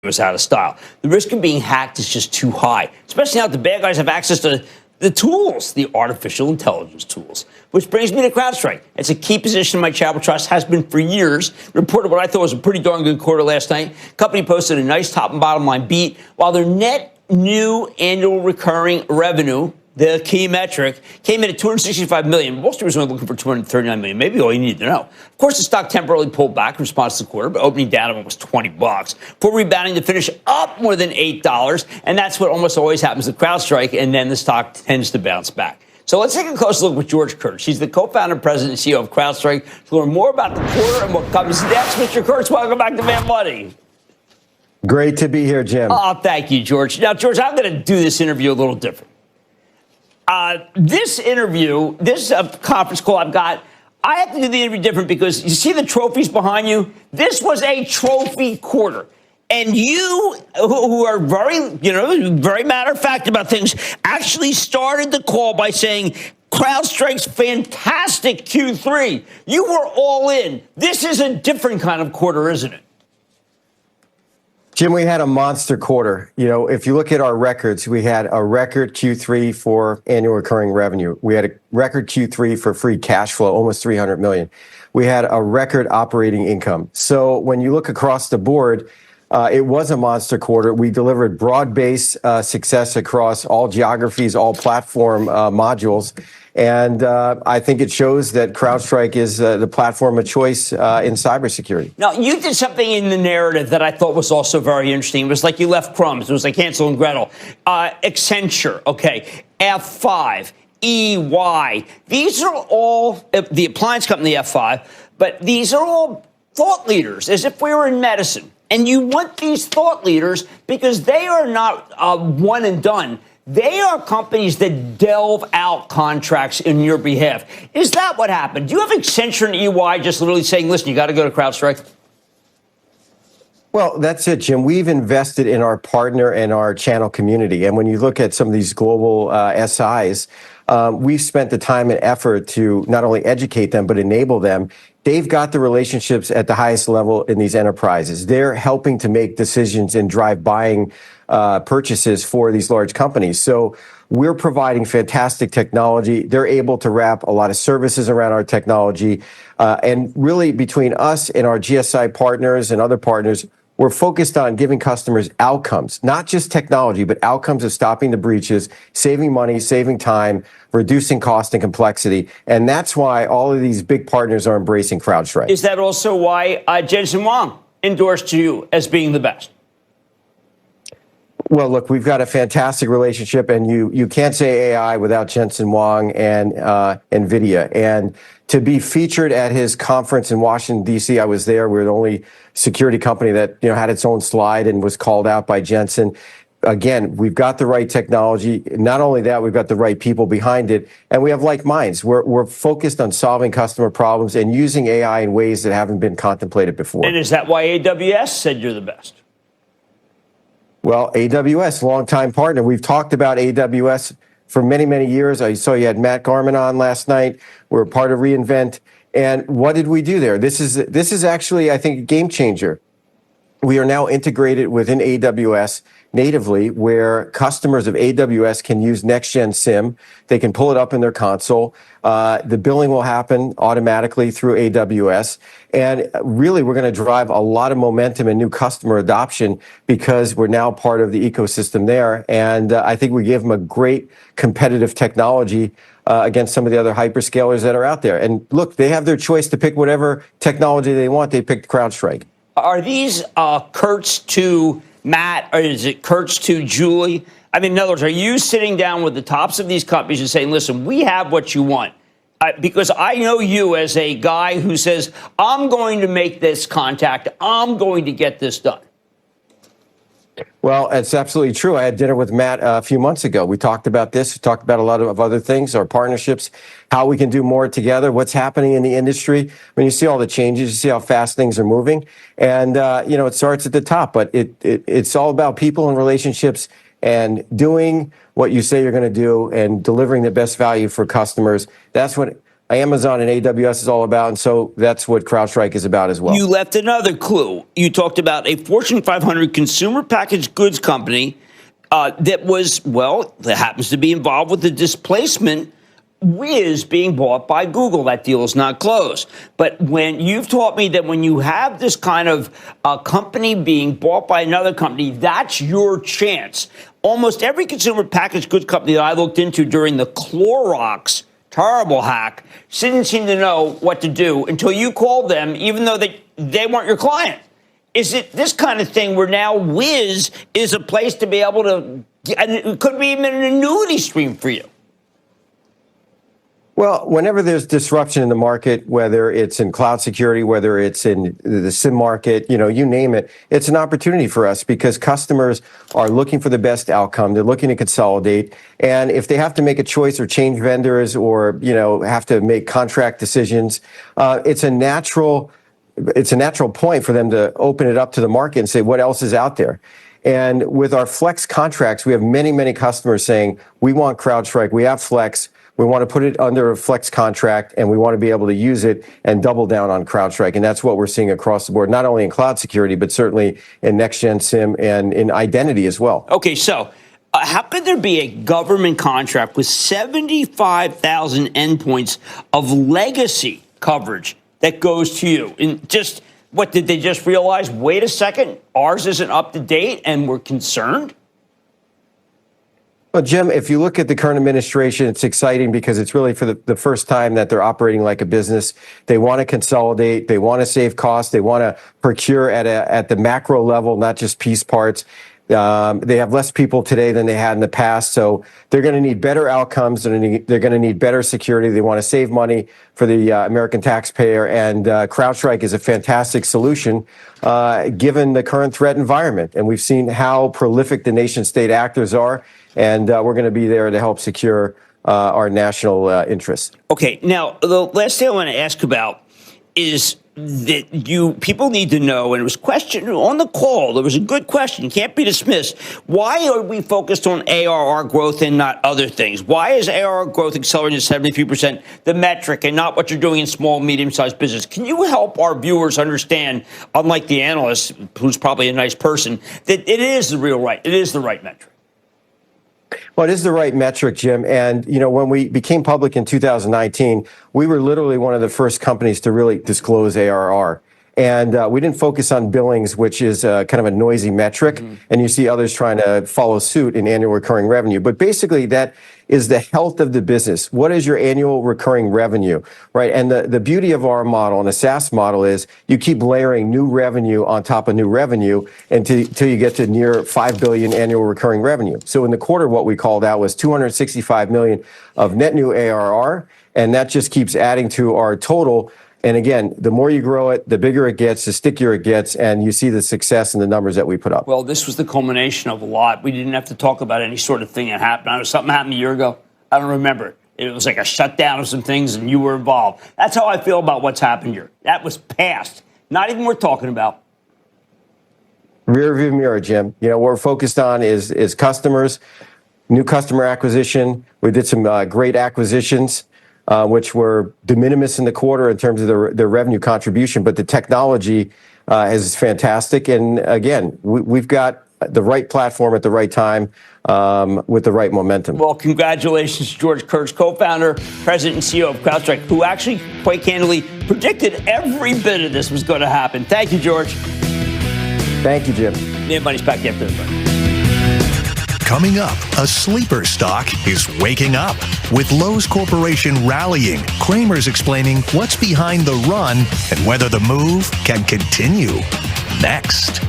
was out of style. The risk of being hacked is just too high, especially now that the bad guys have access to the tools, the artificial intelligence tools. Which brings me to CrowdStrike. It's a key position in my Charitable Trust, has been for years. Reported what I thought was a pretty darn good quarter last night. Company posted a nice top and bottom line beat, while their net new annual recurring revenue, the key metric, came in at $265 million. Wall Street was only looking for $239 million. Maybe all you need to know. Of course, the stock temporarily pulled back in response to the quarter, but opening down almost $20 before rebounding to finish up more than $8. And that's what almost always happens with CrowdStrike, and then the stock tends to bounce back. So let's take a close look with George Kurtz. He's the co-founder, president, and CEO of CrowdStrike. To learn more about the quarter and what comes next, Mr. Kurtz, welcome back to Mad Money. Great to be here, Jim. Oh, thank you, George. Now, George, I'm going to do this interview a little different. This conference call I've got, I have to do the interview different because you see the trophies behind you? This was a trophy quarter. And you, who are very matter of fact about things, actually started the call by saying CrowdStrike's fantastic Q3. You were all in. This is a different kind of quarter, isn't it? Jim, we had a monster quarter. You know, if you look at our records, we had a record Q3 for annual recurring revenue. We had a record Q3 for free cash flow, almost $300 million. We had a record operating income. So when you look across the board, it was a monster quarter. We delivered broad-based success across all geographies, all platform modules. And I think it shows that CrowdStrike is the platform of choice in cybersecurity. Now, you did something in the narrative that I thought was also very interesting. It was like you left crumbs. It was like Hansel and Gretel. Accenture, okay, F5, EY. These are all the appliance company F5, but these are all thought leaders, as if we were in medicine. And you want these thought leaders because they are not one and done. They are companies that delve out contracts in your behalf. Is that what happened? Do you have Accenture and EY just literally saying, listen, you got to go to CrowdStrike? Well, that's it, Jim. We've invested in our partner and our channel community. And when you look at some of these global SIs, we've spent the time and effort to not only educate them, but enable them. They've got the relationships at the highest level in these enterprises. They're helping to make decisions and drive buying purchases for these large companies. So we're providing fantastic technology. They're able to wrap a lot of services around our technology. And really between us and our GSI partners and other partners, we're focused on giving customers outcomes, not just technology, but outcomes of stopping the breaches, saving money, saving time, reducing cost and complexity. And that's why all of these big partners are embracing CrowdStrike. Is that also why Jensen Huang endorsed you as being the best? Well, look, we've got a fantastic relationship, and you can't say AI without Jensen Huang and NVIDIA. And to be featured at his conference in Washington, D.C., I was there. We're the only security company that had its own slide and was called out by Jensen. Again, we've got the right technology. Not only that, we've got the right people behind it, and we have like minds. We're focused on solving customer problems and using AI in ways that haven't been contemplated before. And is that why AWS said you're the best? Well, AWS, longtime partner. We've talked about AWS for many, many years. I saw you had Matt Garman on last night. We're part of reInvent. And what did we do there? This is actually, I think, a game changer. We are now integrated within AWS natively, where customers of AWS can use next-gen SIM. They can pull it up in their console. The billing will happen automatically through AWS. And really, we're going to drive a lot of momentum and new customer adoption because we're now part of the ecosystem there. And I think we give them a great competitive technology against some of the other hyperscalers that are out there. And look, they have their choice to pick whatever technology they want. They picked CrowdStrike. Are these Kurtz to Matt, or is it Kurtz to Julie? I mean, in other words, are you sitting down with the tops of these companies and saying, listen, we have what you want? Because I know you as a guy who says, I'm going to make this contact. I'm going to get this done. Well, it's absolutely true. I had dinner with Matt a few months ago. We talked about this. We talked about a lot of other things, our partnerships, how we can do more together, what's happening in the industry. When you see all the changes, you see how fast things are moving. And, it starts at the top, but it's all about people and relationships and doing what you say you're going to do and delivering the best value for customers. That's what Amazon and AWS is all about, and so that's what CrowdStrike is about as well. You left another clue. You talked about a Fortune 500 consumer packaged goods company that happens to be involved with the displacement. Wiz being bought by Google. That deal is not closed. But when you've taught me that when you have this kind of company being bought by another company, that's your chance. Almost every consumer packaged goods company that I looked into during the Clorox terrible hack didn't seem to know what to do until you called them, even though they weren't your client. Is it this kind of thing where now Wiz is a place to be able to, and it could be even an annuity stream for you? Well, whenever there's disruption in the market, whether it's in cloud security, whether it's in the SIM market, you name it, it's an opportunity for us because customers are looking for the best outcome. They're looking to consolidate. And if they have to make a choice or change vendors or, have to make contract decisions, it's a natural point for them to open it up to the market and say, what else is out there? And with our Flex contracts, we have many, many customers saying, we want CrowdStrike, we have Flex. We want to put it under a Flex contract, and we want to be able to use it and double down on CrowdStrike. And that's what we're seeing across the board, not only in cloud security, but certainly in next-gen SIM and in identity as well. Okay, so how could there be a government contract with 75,000 endpoints of legacy coverage that goes to you? And just, what, did they just realize, wait a second, ours isn't up to date and we're concerned? Well, Jim, if you look at the current administration, it's exciting because it's really for the first time that they're operating like a business. They want to consolidate. They want to save costs. They want to procure at the macro level, not just piece parts. They have less people today than they had in the past, so they're going to need better outcomes. They're going to need better security. They want to save money for the American taxpayer, and CrowdStrike is a fantastic solution given the current threat environment. And we've seen how prolific the nation-state actors are, and we're going to be there to help secure our national interests. Okay, now the last thing I want to ask about is that people need to know, and it was questioned on the call. There was a good question, can't be dismissed. Why are we focused on ARR growth and not other things? Why is ARR growth accelerating to 73% the metric and not what you're doing in small, medium-sized business? Can you help our viewers understand, unlike the analyst, who's probably a nice person, that it is the right metric? Well, it is the right metric, Jim. And, when we became public in 2019, we were literally one of the first companies to really disclose ARR. And we didn't focus on billings, which is kind of a noisy metric. Mm-hmm. And you see others trying to follow suit in annual recurring revenue. But basically, that is the health of the business. What is your annual recurring revenue, right? And the beauty of our model and the SaaS model is you keep layering new revenue on top of new revenue until you get to near 5 billion annual recurring revenue. So in the quarter, what we called out was 265 million of net new ARR. And that just keeps adding to our total. And again, the more you grow it, the bigger it gets, the stickier it gets, and you see the success in the numbers that we put up. Well, this was the culmination of a lot. We didn't have to talk about any sort of thing that happened. I know something happened a year ago. I don't remember. It was like a shutdown of some things, and you were involved. That's how I feel about what's happened here. That was past. Not even worth talking about. Rear view mirror, Jim. What we're focused on is customers, new customer acquisition. We did some great acquisitions, which were de minimis in the quarter in terms of their revenue contribution, but the technology is fantastic. And again, we've got the right platform at the right time with the right momentum. Well, congratulations, George Kurtz, co-founder, president, and CEO of CrowdStrike, who actually, quite candidly, predicted every bit of this was going to happen. Thank you, George. Thank you, Jim. Everybody's back after everybody. Coming up, a sleeper stock is waking up. With Lowe's Corporation rallying, Cramer's explaining what's behind the run and whether the move can continue. Next.